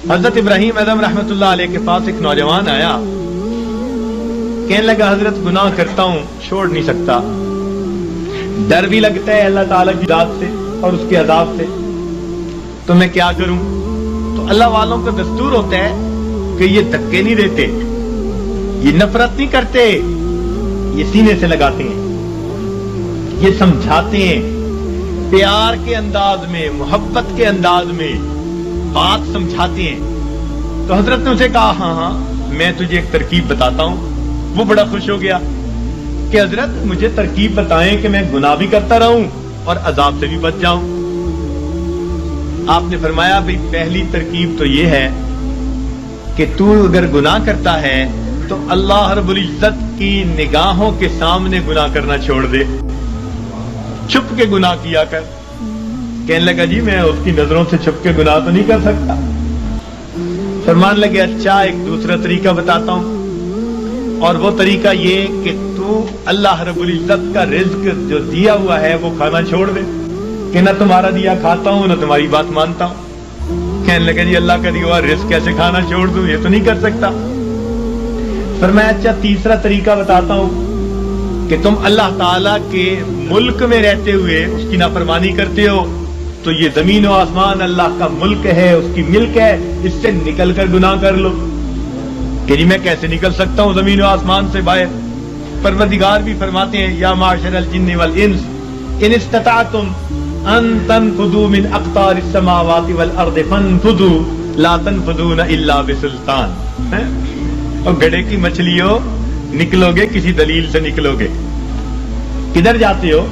حضرت ابراہیم اعظم رحمتullah علیہ کے پاس ایک نوجوان آیا، کہنے لگا حضرت گناہ کرتا ہوں، چھوڑ نہیں سکتا، ڈر بھی لگتا ہے اللہ تعالیٰ کی ذات سے اور اس کے عذاب سے، تو میں کیا کروں؟ تو اللہ والوں کا دستور ہوتا ہے کہ یہ دھکے نہیں دیتے، یہ نفرت نہیں کرتے، یہ سینے سے لگاتے ہیں، یہ سمجھاتے ہیں، پیار کے انداز میں، محبت کے انداز میں بات سمجھاتے ہیں۔ تو حضرت نے اسے کہا ہاں ہاں میں تجھے ایک ترکیب بتاتا ہوں۔ وہ بڑا خوش ہو گیا کہ حضرت مجھے ترکیب بتائیں کہ میں گناہ بھی کرتا رہوں اور عذاب سے بھی بچ جاؤں۔ آپ نے فرمایا بھئی پہلی ترکیب تو یہ ہے کہ تو اگر گناہ کرتا ہے تو اللہ رب العزت کی نگاہوں کے سامنے گناہ کرنا چھوڑ دے، چھپ کے گناہ کیا کر۔ کہنے لگا جی میں اس کی نظروں سے چھپ کے گناہ تو نہیں کر سکتا۔ فرمان لگے اچھا ایک دوسرا طریقہ بتاتا ہوں، اور وہ طریقہ یہ کہ تو اللہ رب العزت کا رزق جو دیا ہوا ہے وہ کھانا چھوڑ دے، کہ نہ تمہارا دیا کھاتا ہوں نہ تمہاری بات مانتا ہوں۔ کہنے لگا جی اللہ کا دیا ہوا رزق کیسے کھانا چھوڑ دوں، یہ تو نہیں کر سکتا۔ فرمایا اچھا تیسرا طریقہ بتاتا ہوں کہ تم اللہ تعالیٰ کے ملک میں رہتے ہوئے اس کی نافرمانی کرتے ہو، تو یہ زمین و آسمان اللہ کا ملک ہے، اس کی ملک ہے، اس سے نکل کر گناہ کر لو۔ کہ جی میں کیسے نکل سکتا ہوں زمین و آسمان سے باہر؟ پروردگار بھی فرماتے ہیں یا معاشر الجن والانس ان استطعتم ان تنفذوا من اقطار السماوات والارض فانفذوا لا تنفذون الا بسلطان۔ اور گڑھے کی مچھلیوں نکلو گے کسی دلیل سے نکلو گے۔ کدھر جاتے ہو؟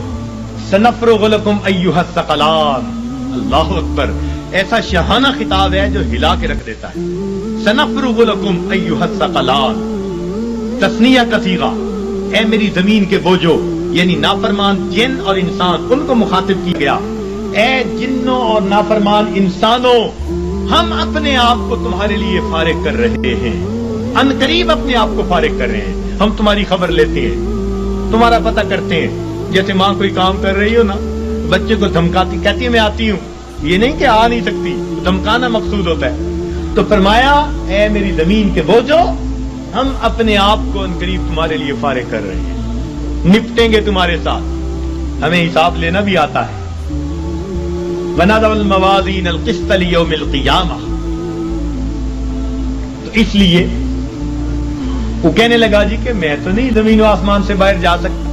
سنفرغ لکم ایھا الثقلان۔ اللہ اکبر، ایسا شاہانہ خطاب ہے جو ہلا کے رکھ دیتا ہے۔ سنفرغ لکم ایھا الثقلان، تثنیہ کا صیغہ، اے میری زمین کے بوجھو، یعنی نافرمان جن اور انسان، ان کو مخاطب کیا گیا۔ اے جنوں اور نافرمان انسانوں، ہم اپنے آپ کو تمہارے لیے فارغ کر رہے ہیں، ان قریب اپنے آپ کو فارغ کر رہے ہیں۔ ہم تمہاری خبر لیتے ہیں، تمہارا پتہ کرتے ہیں۔ جیسے ماں کوئی کام کر رہی ہو نا، بچے کو دھمکاتی، کہتی ہے میں آتی ہوں، یہ نہیں کہ آ نہیں سکتی، دھمکانا مقصود ہوتا ہے۔ تو فرمایا اے میری زمین کے بوجھو، ہم اپنے آپ کو ان قریب تمہارے لیے فارغ کر رہے ہیں، نپٹیں گے تمہارے ساتھ، ہمیں حساب لینا بھی آتا ہے۔ وَنَضَعُ الْمَوَازِينَ الْقِسْطَ لِيَوْمِ الْقِيَامَةِ۔ تو اس لیے وہ کہنے لگا جی کہ میں تو نہیں زمین و آسمان سے باہر جا سکتا۔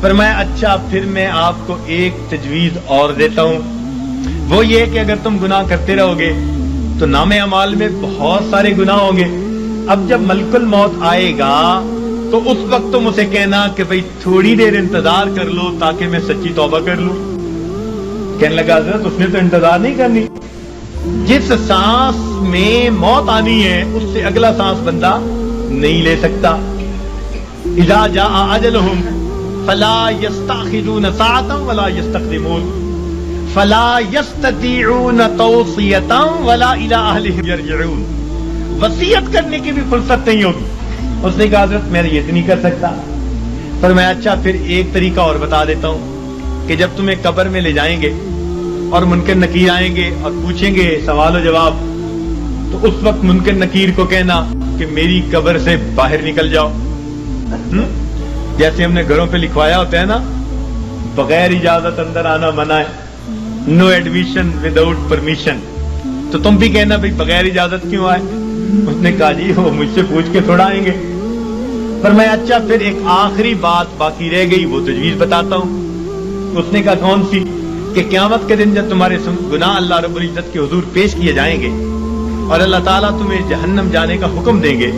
فرمایا اچھا پھر میں آپ کو ایک تجویز اور دیتا ہوں، وہ یہ کہ اگر تم گناہ کرتے رہو گے تو نام اعمال میں بہت سارے گناہ ہوں گے۔ اب جب ملک الموت آئے گا تو اس وقت تم اسے کہنا کہ بھئی تھوڑی دیر انتظار کر لو تاکہ میں سچی توبہ کر لوں۔ کہنے لگا حضرت اس نے تو انتظار نہیں کرنی، جس سانس میں موت آنی ہے اس سے اگلا سانس بندہ نہیں لے سکتا۔ اذا جاء اجلہم فلا يستأخرون ساعة ولا يستقدمون فلا يستطيعون توصية ولا إلى أهلهم يرجعون۔ وصیت کرنے کی بھی فرصت نہیں ہوگی۔ اس نے کہا حضرت میں یہ نہیں کر سکتا۔ فرمایا اچھا پھر ایک طریقہ اور بتا دیتا ہوں کہ جب تمہیں قبر میں لے جائیں گے اور منکر نکیر آئیں گے اور پوچھیں گے سوال و جواب، تو اس وقت منکر نکیر کو کہنا کہ میری قبر سے باہر نکل جاؤ۔ جیسے ہم نے گھروں پہ لکھوایا ہوتا ہے نا، بغیر اجازت اندر آنا منع ہے، نو ایڈمیشن وداؤٹ پرمیشن۔ تو تم بھی کہنا بھئی بغیر اجازت کیوں آئے؟ اس نے کہا جی وہ مجھ سے پوچھ کے تھوڑا آئیں گے۔ فرمایا اچھا پھر ایک آخری بات باقی رہ گئی، وہ تجویز بتاتا ہوں۔ اس نے کہا کون سی؟ کہ قیامت کے دن جب تمہارے گناہ اللہ رب العزت کے حضور پیش کیے جائیں گے اور اللہ تعالیٰ تمہیں جہنم جانے کا حکم دیں گے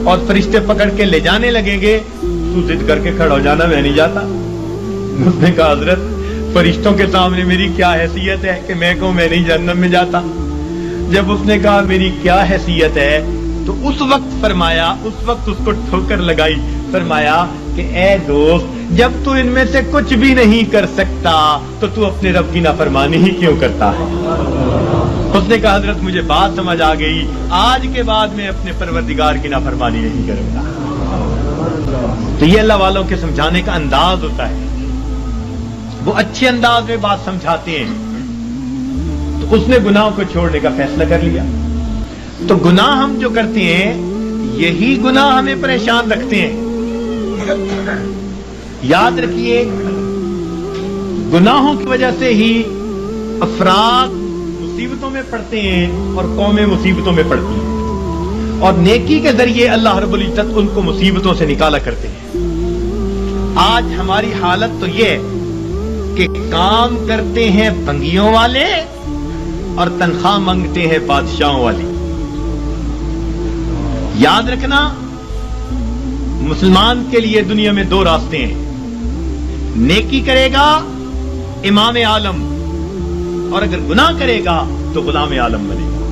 اور فرشتے پکڑ کے لے جانے لگیں گے، تو ضد کر کے کھڑا ہو جانا میں نہیں جاتا۔ اس نے کہا حضرت فرشتوں کے سامنے میری کیا حیثیت ہے کہ میں کہوں میں نہیں جہنم میں جاتا؟ جب اس نے کہا میری کیا حیثیت ہے تو اس وقت فرمایا، اس وقت اس کو ٹھوکر لگائی۔ فرمایا کہ اے دوست جب تو ان میں سے کچھ بھی نہیں کر سکتا تو اپنے رب کی نافرمانی ہی کیوں کرتا ہے؟ اس نے کہا حضرت مجھے بات سمجھ آ گئی، آج کے بعد میں اپنے پروردگار کی نافرمانی نہیں کروں گا۔ تو یہ اللہ والوں کے سمجھانے کا انداز ہوتا ہے، وہ اچھے انداز میں بات سمجھاتے ہیں۔ تو اس نے گناہوں کو چھوڑنے کا فیصلہ کر لیا۔ تو گناہ ہم جو کرتے ہیں یہی گناہ ہمیں پریشان رکھتے ہیں. یاد رکھیے گناہوں کی وجہ سے ہی افراد مصیبتوں میں پڑتے ہیں اور قومیں مصیبتوں میں پڑتی ہیں, اور نیکی کے ذریعے اللہ رب العزت ان کو مصیبتوں سے نکالا کرتے ہیں. آج ہماری حالت تو یہ ہے کہ کام کرتے ہیں بنگیوں والے اور تنخواہ مانگتے ہیں بادشاہوں والی. یاد رکھنا مسلمان کے لیے دنیا میں دو راستے ہیں, نیکی کرے گا امام عالم, اور اگر گناہ کرے گا تو غلام عالم بنے گا.